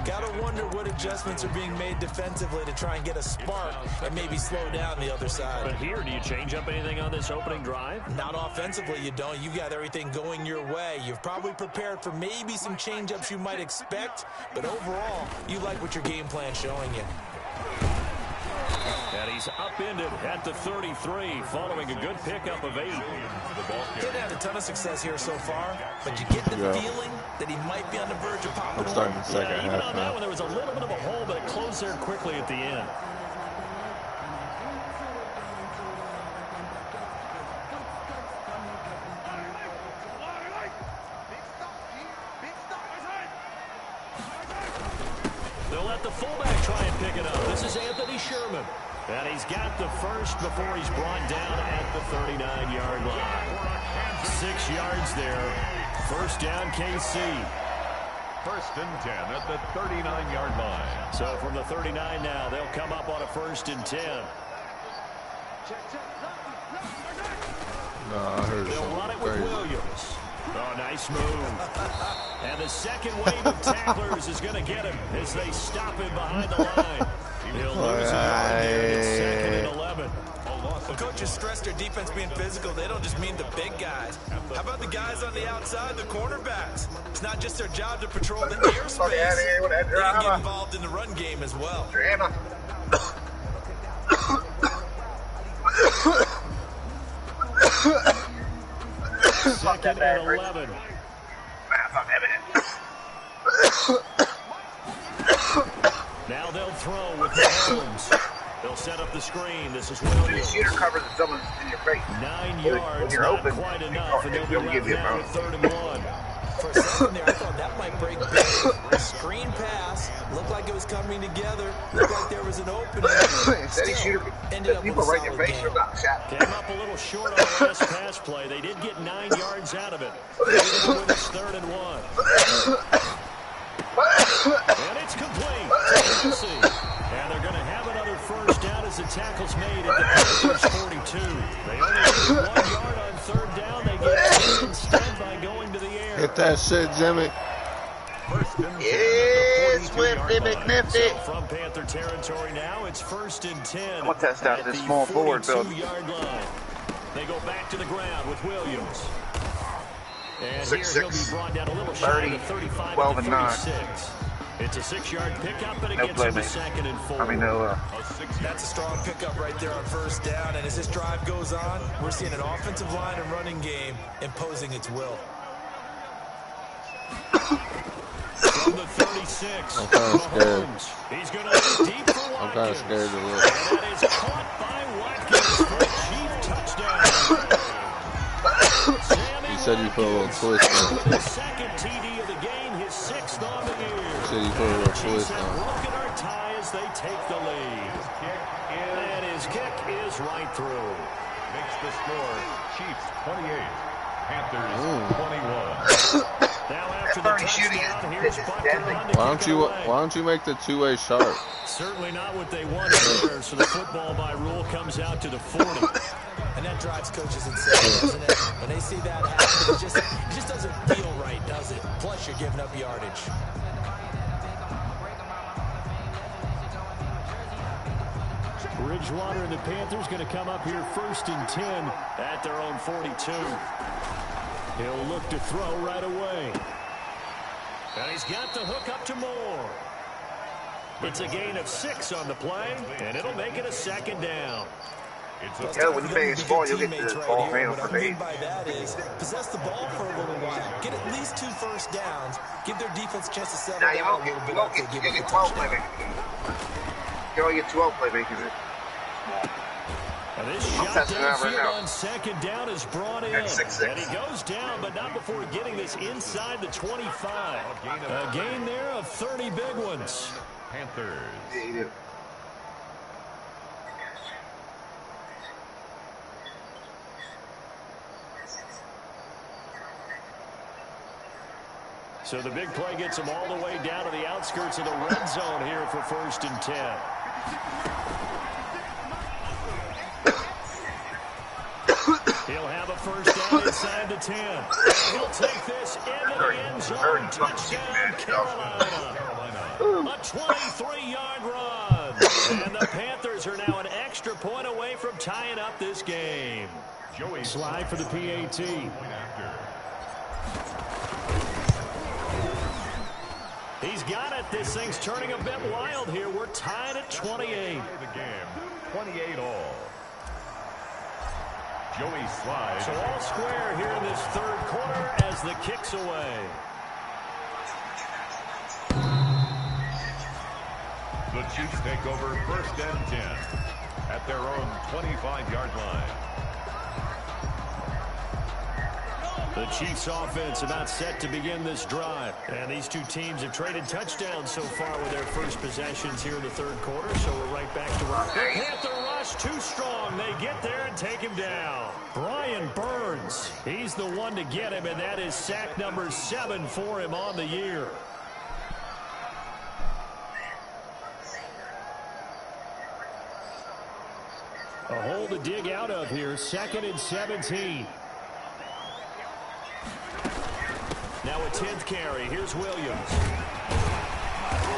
Got to wonder what adjustments are being made defensively to try and get a spark and maybe slow down the other side. But here, do you change up anything on this opening drive? Not offensively, you don't. You've got everything going your way. You've probably prepared for maybe some change-ups you might expect, but overall, you like what your game plan showing you. And he's upended at the 33 following a good pickup of 8. Didn't have a ton of success here so far, but you get the feeling that he might be on the verge of popping. I'm starting the second even half on that one, there was a little bit of a hole, but it closed there quickly at the end. They'll let the fullback try and pick it up. This is Anthony Sherman. And he's got the first before he's brought down at the 39-yard line. 6 yards there. First down, KC. First and 10 at the 39-yard line. So from the 39 now, they'll come up on a first and 10. No, I heard They'll run it with crazy. Williams. Oh, nice move. And the second wave of tacklers is going to get him as they stop him behind the line. He'll lose a yard there. It's second and 11. Well, coaches stress their defense being physical. They don't just mean the big guys. How about the guys on the outside, the cornerbacks? It's not just their job to patrol the airspace. They can get involved in the run game as well. Drama. Second and 11. Now they'll throw with Mahomes. They'll set up the screen. This is Williams. Shooter covers if someone's in your face. 9 yards, you're not open, quite enough, and they'll be left now with 3rd and 1. For a second there, I thought that might break big. Screen pass. Looked like it was coming together. Looked like there was an opening. Shooter, ended up people with a right in your solid face game. are not shot. Came up a little short on the last pass play. They did get 9 yards out of it. It's 3rd and 1. And it's complete. And they're going to have another first down as the tackle's made at the Panthers 42. They only get 1 yard on 3rd down. They get 2 instead by going to the air. Hit that shit, Jimmy. It's Swifty McNifty. So from Panther territory now, it's 1st and 10. I'm gonna test out this small forward build. 42-yard line. They go back to the ground with Williams. And 6'6", here he'll be brought down a little shy of the 35 12 and and 9. 36. It's a 6-yard pickup, but it No gets him to playmaking. 2nd and 4. I mean, no. That's a strong pickup right there on first down. And as this drive goes on, we're seeing an offensive line and running game imposing its will. From the 36, I'm kind of scared. Mahomes. He's going to look deep for Watkins. I'm kind of scared to look. And that is caught by Watkins for a cheap touchdown. You said you put a little twist on it. The second TD of the game, his 6th on the year. You said you put a little Chiefs twist have on it. broken our tie as they take the lead. And his kick is right through. makes the score Chiefs 28, Panthers 21. Now after the touchdown, here's Butker on to Why don't you make the two-way sharp? Certainly not what they wanted there, so the football by rule comes out to the 40. And that drives coaches insane, doesn't it? When they see that happen, it just doesn't feel right, does it? Plus, you're giving up yardage. Bridgewater and the Panthers going to come up here 1st and 10 at their own 42. He'll look to throw right away. And he's got the hook up to Moore. It's a gain of 6 on the play, and it'll make it a 2nd down. Yeah, when you play small, you'll get the ball handled for What I mean by that is possess the ball for a little while, get at least 2 first downs, give their defense a chance to settle down a little bit after they give it a touchdown. You only get 12 playmakers. This shot downfield on 2nd down is brought in. 6-6. And he goes down, but not before getting this inside the 25. A gain there of 30 big ones. Panthers. Yeah, you do. So the big play gets him all the way down to the outskirts of the red zone here for 1st and 10. He'll have a first down inside the 10. He'll take this into the end zone. Touchdown, Carolina. A 23-yard run. And the Panthers are now an extra point away from tying up this game. Slide for the PAT. He's got it. This thing's turning a bit wild here. We're tied at 28. The game, 28 all. Joey slides. So all square here in this 3rd quarter as the kick's away. The Chiefs take over 1st and 10 at their own 25-yard line. The Chiefs offense about set to begin this drive. And these two teams have traded touchdowns so far with their first possessions here in the 3rd quarter. So we're right back to work. The Panther rush too strong. They get there and take him down. Brian Burns, he's the one to get him, and that is sack number 7 for him on the year. A hole to dig out of here. 2nd and 17. Now a 10th carry. Here's Williams.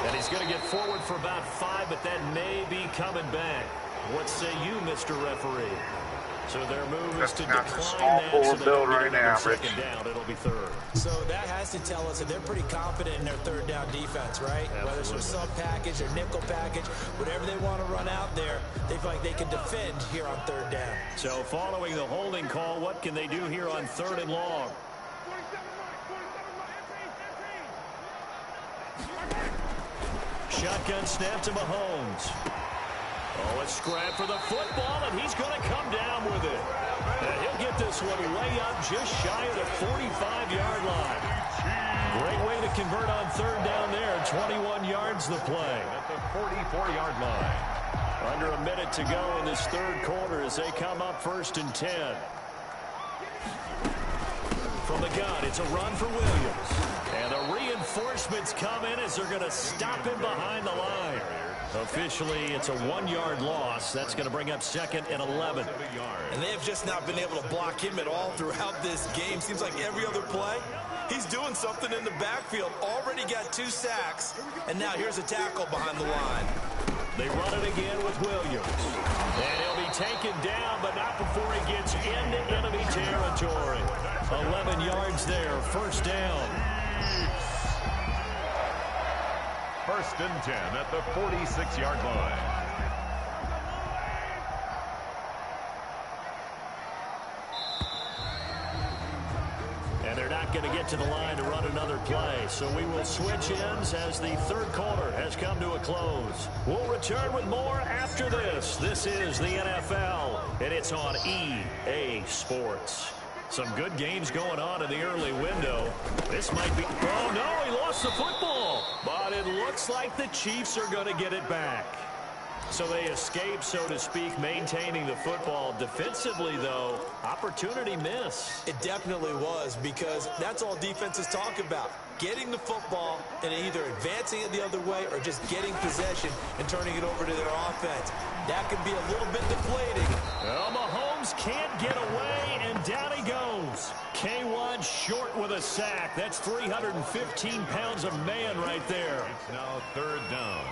And he's going to get forward for about 5, but that may be coming back. What say you, Mr. Referee? So their move is to decline that, so they don't get another 2nd down. It'll be 3rd. So that has to tell us that they're pretty confident in their 3rd down defense, right? Absolutely. Whether it's a sub package or nickel package, whatever they want to run out there, they feel like they can defend here on 3rd down. So following the holding call, what can they do here on 3rd and long? Shotgun snap to Mahomes. Oh, a scrap for the football, and he's going to come down with it. And he'll get this one way up just shy of the 45-yard line. Great way to convert on 3rd down there. 21 yards the play. At the 44-yard line. Under a minute to go in this 3rd quarter as they come up 1st and 10. From the gun, it's a run for Williams. And the reinforcements come in as they're going to stop him behind the line. Officially, it's a 1-yard loss. That's going to bring up 2nd and 11. And they have just not been able to block him at all throughout this game. Seems like every other play, he's doing something in the backfield. Already got 2 sacks. And now here's a tackle behind the line. They run it again with Williams. And he'll be taken down, but not before he gets into enemy territory. 11 yards there, 1st down. 1st and 10 at the 46-yard line. And they're not going to get to the line to run another play. So we will switch ends as the 3rd quarter has come to a close. We'll return with more after this. This is the NFL, and it's on EA Sports. Some good games going on in the early window. This might be... Oh, no, he lost the football. But it looks like the Chiefs are going to get it back. So they escape, so to speak, maintaining the football. Defensively, though, opportunity miss. It definitely was, because that's all defenses talk about. Getting the football and either advancing it the other way or just getting possession and turning it over to their offense. That can be a little bit deflating. Well, Mahomes can't get away, and down he goes. K1 short with a sack. That's 315 pounds of man right there. It's now 3rd down.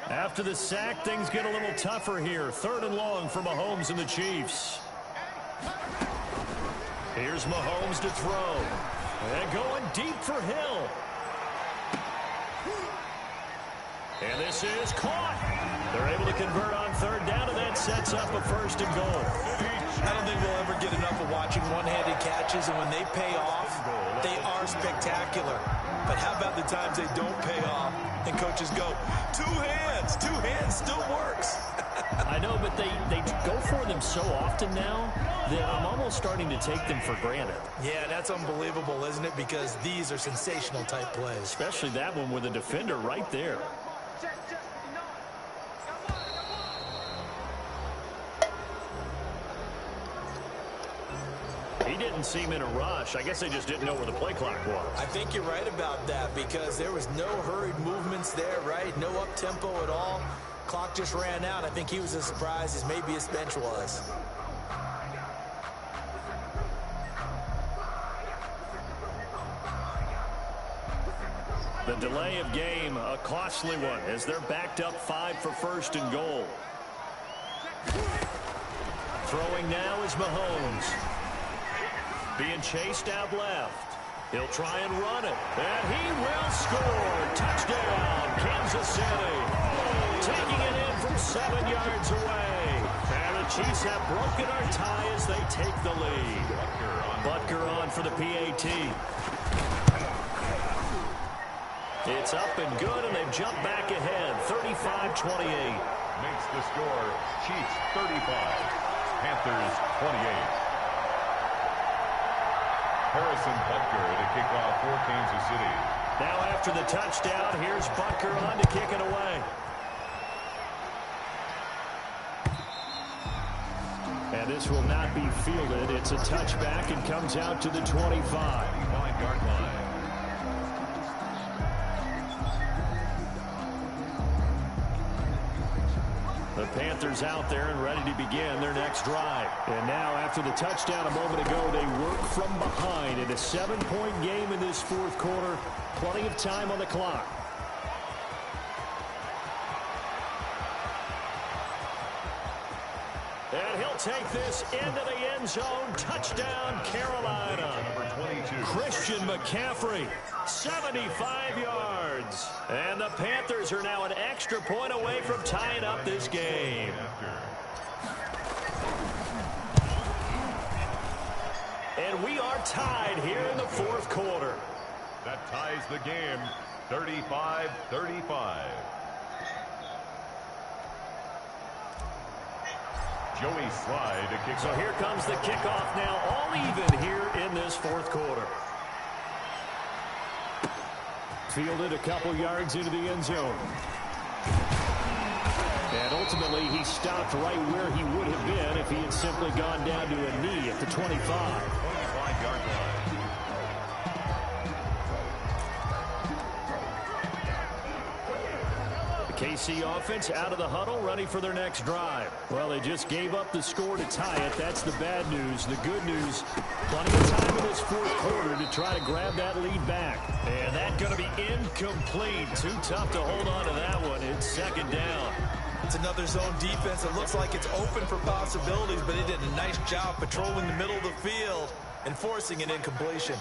After the sack, things get a little tougher here. 3rd and long for Mahomes and the Chiefs. Here's Mahomes to throw. And going deep for Hill. And this is caught. They're able to convert on 3rd down, and that sets up a 1st and goal. I don't think we'll ever get enough of watching one-handed catches, and when they pay off, they are spectacular. But how about the times they don't pay off, and coaches go, 2 hands still works. I know, but they go for them so often now that I'm almost starting to take them for granted. Yeah, that's unbelievable, isn't it? Because these are sensational type plays. Especially that one with a defender right there. He didn't seem in a rush. I guess they just didn't know where the play clock was. I think you're right about that, because there was no hurried movements there, right? No up-tempo at all. Clock just ran out. I think he was as surprised as maybe his bench was. The delay of game, a costly one, as they're backed up 5 for 1st and goal. Throwing now is Mahomes. Being chased out left. He'll try and run it. And he will score. Touchdown, Kansas City. Taking it in from 7 yards away. And the Chiefs have broken our tie as they take the lead. Butker on for the PAT. It's up and good, and they've jumped back ahead, 35-28. Makes the score Chiefs 35, Panthers 28. Harrison Butker to kick off for Kansas City. Now after the touchdown, here's Butker on to kick it away. And this will not be fielded. It's a touchback and comes out to the 25. 5-yard line. The Panthers out there and ready to begin their next drive. And now, after the touchdown a moment ago, they work from behind in a 7-point game in this 4th quarter. Plenty of time on the clock. And he'll take this into the end zone. Touchdown, Carolina. Number 22. Christian McCaffrey, 75 yards. And the Panthers are now an extra point away from tying up this game. And we are tied here in the 4th quarter. That ties the game, 35-35. Joey Slye to kick So off. here comes the kickoff now, all even here in this 4th quarter. Fielded a couple yards into the end zone. And ultimately, he stopped right where he would have been if he had simply gone down to a knee at the 25. 25-yard line. KC offense out of the huddle, ready for their next drive. Well, they just gave up the score to tie it. That's the bad news. The good news, plenty of time in this 4th quarter to try to grab that lead back. And that's going to be incomplete. Too tough to hold on to that one. It's 2nd down. It's another zone defense. It looks like it's open for possibilities, but they did a nice job patrolling the middle of the field and forcing an incompletion.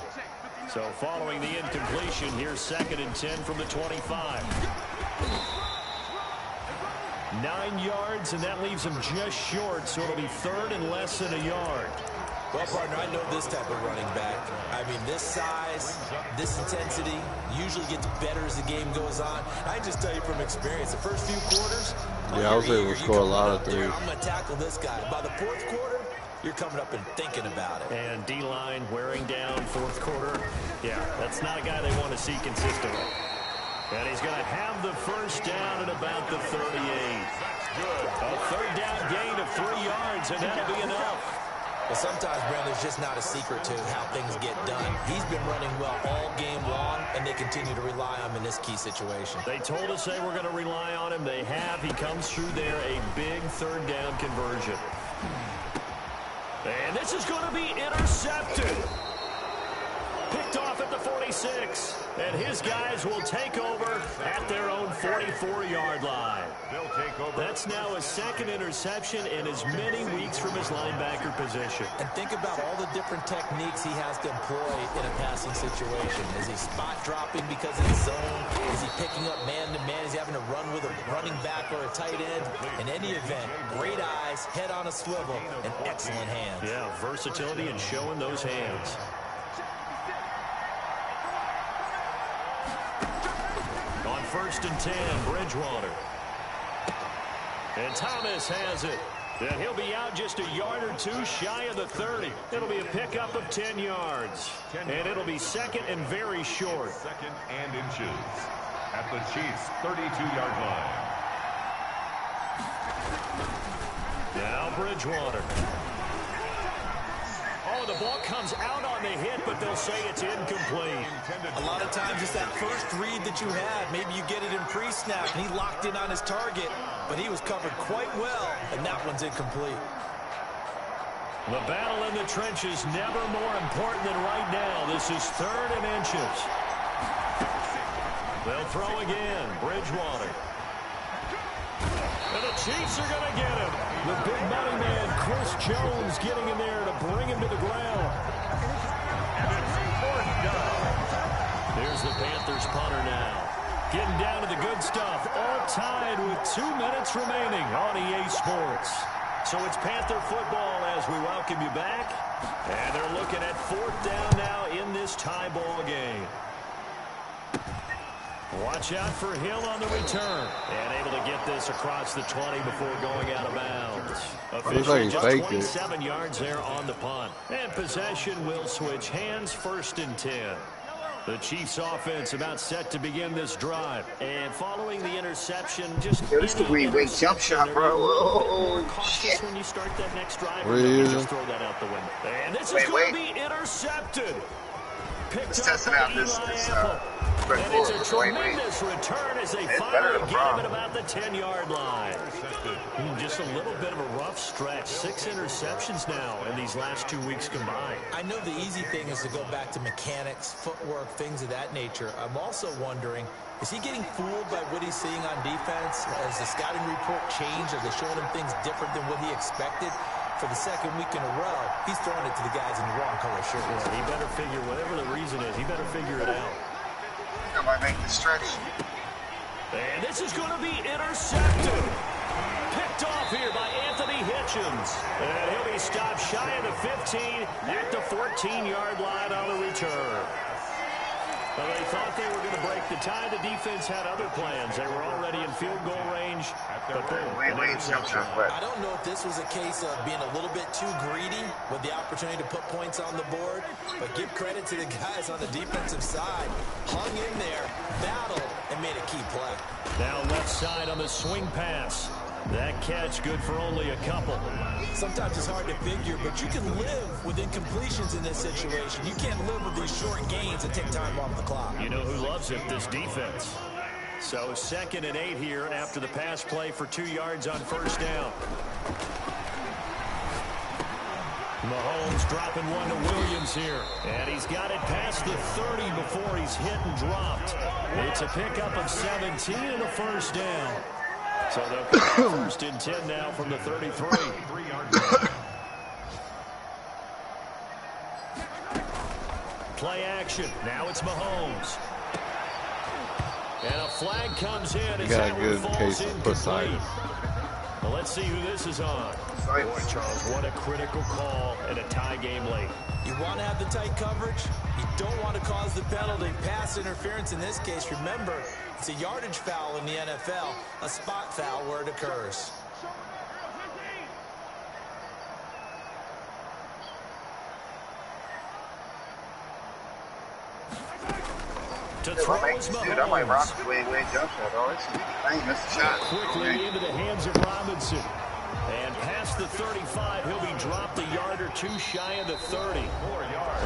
So following the incompletion, here's 2nd and 10 from the 25. 9 yards, and that leaves him just short, so it'll be 3rd and less than a yard. Well, partner, I know this type of running back. I mean, this size, this intensity usually gets better as the game goes on. I just tell you from experience, the first few quarters, yeah, I was able to score a lot of threes. I'm going to tackle this guy. By the 4th quarter, you're coming up and thinking about it. And D-line wearing down fourth quarter. Yeah, that's not a guy they want to see consistently. And he's going to have the first down at about the 38. A third down gain of 3 yards, and that'll be enough. Well, sometimes, Brandon, there's just not a secret to how things get done. He's been running well all game long, and they continue to rely on him in this key situation. They told us they were going to rely on him. They have. He comes through there, a big third down conversion. And this is going to be intercepted. Picked off at the 46. And his guys will take over at their own 44-yard line. That's now his second interception in as many weeks from his linebacker position. And think about all the different techniques he has to employ in a passing situation. Is he spot dropping because of the zone? Is he picking up man-to-man? Is he having to run with a running back or a tight end? In any event, great eyes, head on a swivel, and excellent hands. Yeah, versatility and showing those hands. On 1st and 10, Bridgewater. And Thomas has it. And he'll be out just a yard or two shy of the 30. It'll be a pickup of 10 yards. And it'll be second and very short. Second and inches at the Chiefs' 32-yard line. Now Bridgewater. Oh, the ball comes out on the hit, but they'll say it's incomplete. A lot of times it's that first read that you had. Maybe you get it in pre-snap, and he locked in on his target, but he was covered quite well, and that one's incomplete. The battle in the trenches never more important than right now. This is 3rd and inches. They'll throw again. Bridgewater. And the Chiefs are going to get him. The big money man, Chris Jones, getting in there to bring him to the ground. There's the Panthers punter now. Getting down to the good stuff. All tied with 2 minutes remaining on EA Sports. So it's Panther football as we welcome you back. And they're looking at 4th down now in this tie ball game. Watch out for Hill on the return. And able to get this across the 20 before going out of bounds. Officially just 27 yards there on the punt. And possession will switch hands. 1st and 10. The Chiefs offense about set to begin this drive. And following the interception, just there's the green-wing jump shot, bro. Oh, shit. When you start that next drive, just throw that out the window. And this is going to be intercepted. Let's test it out. This and it's a tremendous return as they finally get him at about the 10-yard line. Just a little bit of a rough stretch. 6 interceptions now in these last 2 weeks combined. I know the easy thing is to go back to mechanics, footwork, things of that nature. I'm also wondering, is he getting fooled by what he's seeing on defense? Has the scouting report changed? Are they showing him things different than what he expected? For the 2nd week in a row, he's throwing it to the guys in the wrong color shirts. Yeah, he better figure, whatever the reason is, he better figure it out. I might make the stretch. And this is going to be intercepted. Picked off here by Anthony Hitchens. And he'll be stopped shy of the 15 at the 14-yard line on the return. Well, they thought they were going to break the tie. The defense had other plans. They were already in field goal range. But I don't know if this was a case of being a little bit too greedy with the opportunity to put points on the board, but give credit to the guys on the defensive side. Hung in there, battled, and made a key play. Now left side on the swing pass. That catch good for only a couple. Sometimes it's hard to figure, but you can live with incompletions in this situation. You can't live with these short gains and take time off the clock. You know who loves it? This defense. So 2nd and 8 here after the pass play for 2 yards on 1st down. Mahomes dropping one to Williams here. And he's got it past the 30 before he's hit and dropped. It's a pickup of 17 and a 1st down. So they'll pick up 1st and 10 now from the 33. Play action. Now it's Mahomes. And a flag comes in. You got a good case of pussitis. Well, let's see who this is on. Boy, Charles, what a critical call in a tie game late. You want to have the tight coverage. You don't want to cause the penalty. Pass interference in this case. Remember, it's a yardage foul in the NFL, a spot foul where it occurs. To throw is Dude, I might rock Mahomes. the way jump shot. Oh, I ain't missed a shot. Quickly into the hands of Robinson. And past the 35, he'll be dropped a yard or two shy of the 30.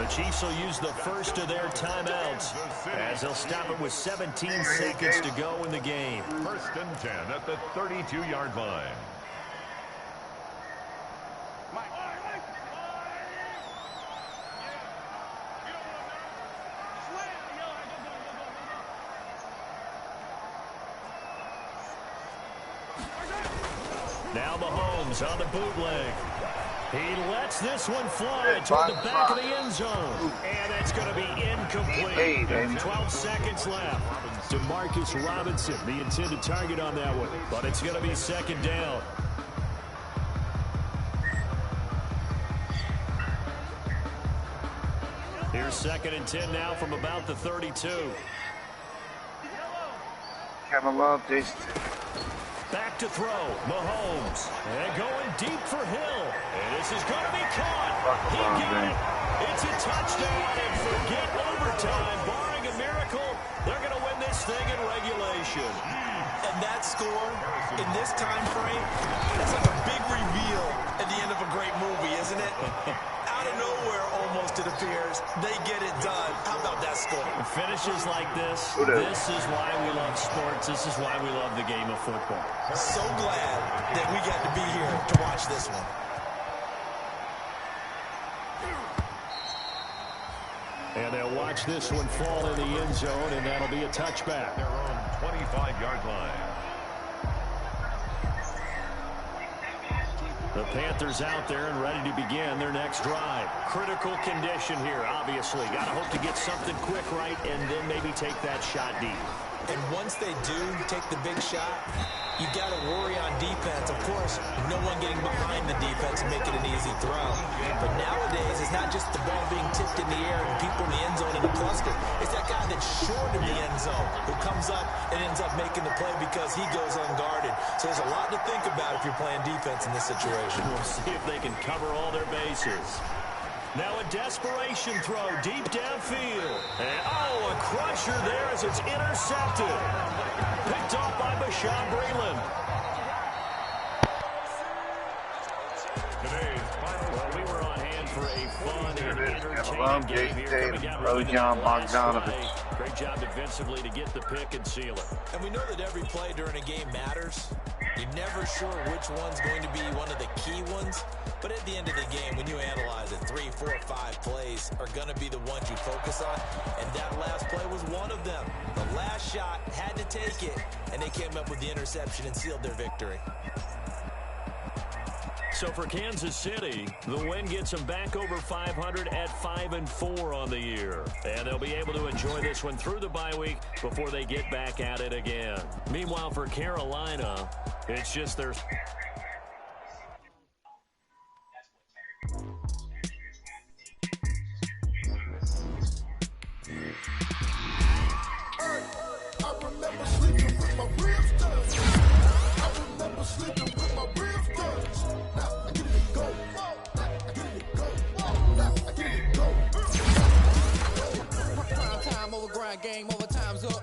The Chiefs will use the first of their timeouts as they'll stop it with 17 seconds to go in the game. 1st and 10 at the 32-yard line. Now Mahomes on the bootleg. He lets this one fly toward the back of the end zone. And that's going to be incomplete. 12 seconds left. DeMarcus Robinson, the intended target on that one. But it's going to be 2nd down. Here's 2nd and 10 now from about the 32. Kind of love this. Back to throw, Mahomes, and going deep for Hill. And this is going to be caught. He got it. It's a touchdown, and forget overtime. Barring a miracle, they're going to win this thing in regulation. And that score, in this time frame, it's like a big reveal at the end of a great movie, isn't it? Out of nowhere, almost, it appears, they get it done. How about that score? Finishes like this is why we love sports. This is why we love the game of football. So glad that we got to be here to watch this one. And they'll watch this one fall in the end zone, and that'll be a touchback. Their own 25-yard line. The Panthers out there and ready to begin their next drive. Critical condition here, obviously. Got to hope to get something quick right and then maybe take that shot deep. And once they do take the big shot, you got to worry on defense. Of course, no one getting behind the defense and make it an easy throw. But nowadays, it's not just the ball being tipped in the air and people in the end zone in a cluster. It's that guy that's short of the end zone who comes up and ends up making the play because he goes unguarded. So there's a lot to think about if you're playing defense in this situation. We'll see if they can cover all their bases. Now a desperation throw deep downfield. And a crusher there as it's intercepted. Picked off by Bashaud Breeland. Well, we were on hand for a fun and entertaining game here. Coming out with the great job defensively to get the pick and seal it. And we know that every play during a game matters. You're never sure which one's going to be one of the key ones. But at the end of the game, when you analyze it, 3, 4, 5 plays are going to be the ones you focus on. And that last play was one of them. The last shot had to take it, and they came up with the interception and sealed their victory. So for Kansas City, the win gets them back over 500 at 5-4 on the year. And they'll be able to enjoy this one through the bye week before they get back at it again. Meanwhile, for Carolina, it's just their... Game over, time's up.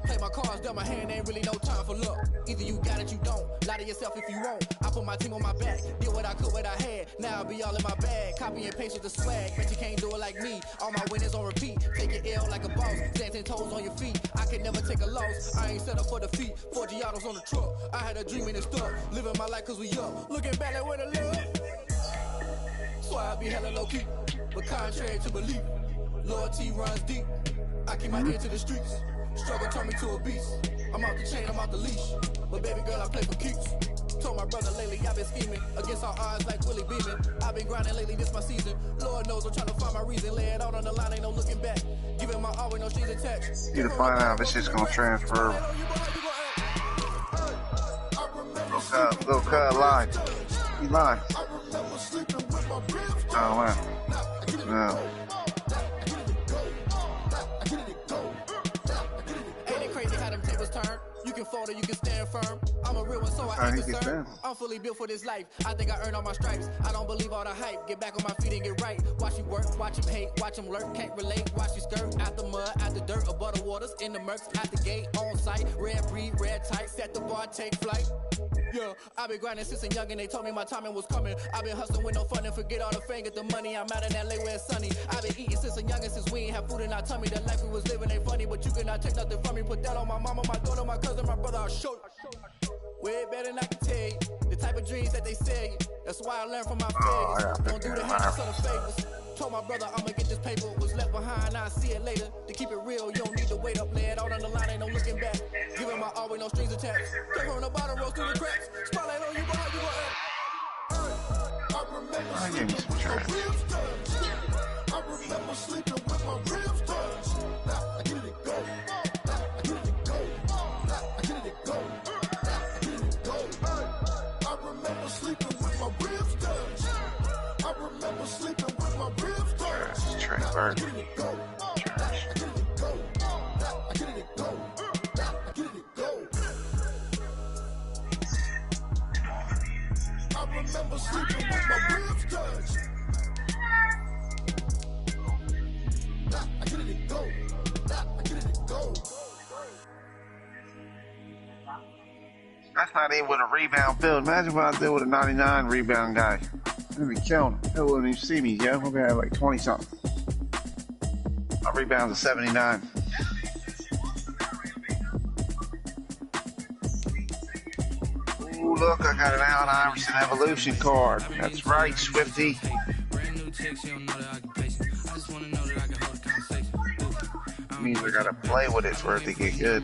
Play my cards, dealt my hand, ain't really no time for luck. Either you got it, you don't. Lie to yourself if you won't. I put my team on my back, did what I could, what I had. Now I'll be all in my bag. Copy and paste with the swag, bet you can't do it like me. All my winners on repeat. Take your L like a boss, stand 10 toes on your feet. I can never take a loss, I ain't set up for defeat. 4 Giottos on the truck, I had a dream and it stuck. Living my life cause we up, looking back at where the love. So I be hella low key, but contrary to belief, loyalty runs deep. I keep my ear to the streets. Struggle turned me to a beast. I'm out the chain, I'm out the leash. But baby girl, I play for keeps. Told my brother lately, I've been scheming against all odds like Willie Beeman. I've been grinding lately, this my season. Lord knows I'm trying to find my reason. Lay it out on the line, ain't no looking back. Giving my all with no strings attached. Need to find out if it's just gonna transfer. Little cut line. He lying. Oh man. No. can fold or you can stand firm. I'm a real one, so I ain't concerned. I'm fully built for this life. I think I earned all my stripes. I don't believe all the hype. Get back on my feet and get right. Watch you work, watch him hate, watch him lurk. Can't relate, watch you skirt. Out the mud, out the dirt, above the waters, in the murks, out the gate, on site. Red breed, red tight, set the bar, take flight. Yeah, I been grinding since a young and they told me my timing was coming. I been hustling with no fun and forget all the fame, get the money. I'm out in LA where it's sunny. I been eating since a young and since we ain't have food in our tummy. The life we was living ain't funny, but you cannot take nothing from me. Put that on my mama, my daughter, my cousin, my brother, I'll show you. Way better than I can tell you. The type of dreams that they sell you. That's why I learned from my failures. Don't do the handles of the favors. Told my brother I'ma get this paper. Was left behind, I'll see it later. To keep it real, you don't need to wait up. Lay it all on the line, ain't no looking back. Giving my all with no strings attached. Came from the bottom, rose through the cracks. Spotlight on you, but how you gonna act? I remember sleeping with my ribs touched. Now I get it go. I get it go. I get it go. I get it go. I remember sleeping with my ribs touched. I remember sleeping with my ribs touched. Trey Bird. I get it go. I get it go. I get it go. I get it go. I remember sleeping with my ribs touched. I get it go. I get it go. That's not even with a rebound build. Imagine what I did with a 99 rebound guy. I'd be killing him. He wouldn't even see me, yo. We're gonna have like 20 something. My rebound's a 79. Ooh, look, I got an Allen Iverson Evolution card. That's right, Swifty. Means I gotta play with it for it to get good.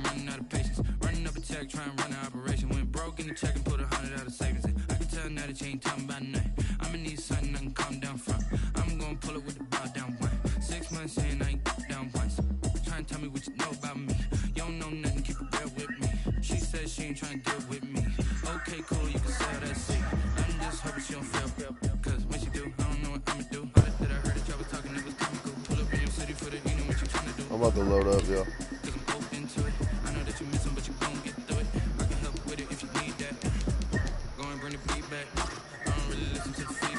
I'm gonna pull it with the bow down one. 6 months in, I ain't down once. Trying to tell me what you know about me. You don't know nothing, keep it real with me. She said she ain't trying to deal with me. Okay, cool, you can sell that seat. I'm just hoping she don't feel. Cause when she do, I don't know what I'ma do. I heard that y'all was talking, it was comical. Pull up in your city for the, you know what you trying to do. I'm about to load up, yo. Cause I'm open to it. I know that you miss him, but you gon' get through it. I can help with it if you need that. Go and bring the beat back. I don't really listen to the feedback.